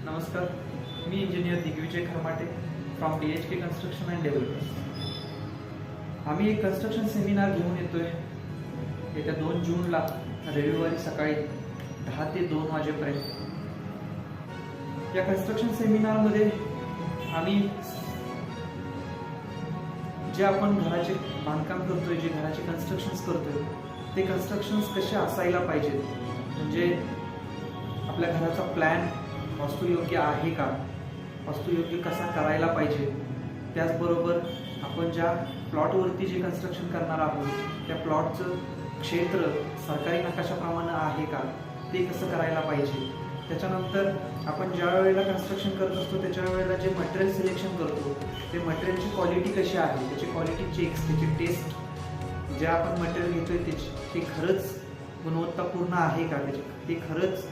नमस्कार, मी engineer Digvijay Kharmate from DHK construction and developers. आम्ही एक कन्स्ट्रक्शन सेमिनार घेऊन येतोय येत्या 2 जूनला रविवारी सकाळी 10 ते 2 वाजेपर्यंत. या कन्स्ट्रक्शन सेमिनारमध्ये आम्ही जे आपण घराचे बांधकाम करतोय, जे घराचे कन्स्ट्रक्शन्स करतोय, ते कन्स्ट्रक्शन्स कसे असायला पाहिजेत, म्हणजे आपल्या घराचा प्लॅन वास्तुयोग्य आहे का, वास्तुयोग्य कसा करायला पाहिजे, त्याचबरोबर आपण ज्या प्लॉटवरती जे कन्स्ट्रक्शन करणार आहोत त्या प्लॉटचं क्षेत्र सरकारी नकाशाप्रमाणे आहे का, ते कसं करायला पाहिजे. त्याच्यानंतर आपण ज्या वेळेला कन्स्ट्रक्शन करत असतो त्याच्या वेळेला जे मटेरियल सिलेक्शन करतो ते मटेरियलची क्वालिटी कशी आहे, त्याची क्वालिटी चेक्स, त्याची टेस्ट, जे आपण मटेरियल घेतोय ते खरंच गुणवत्तापूर्ण आहे का, ते खरंच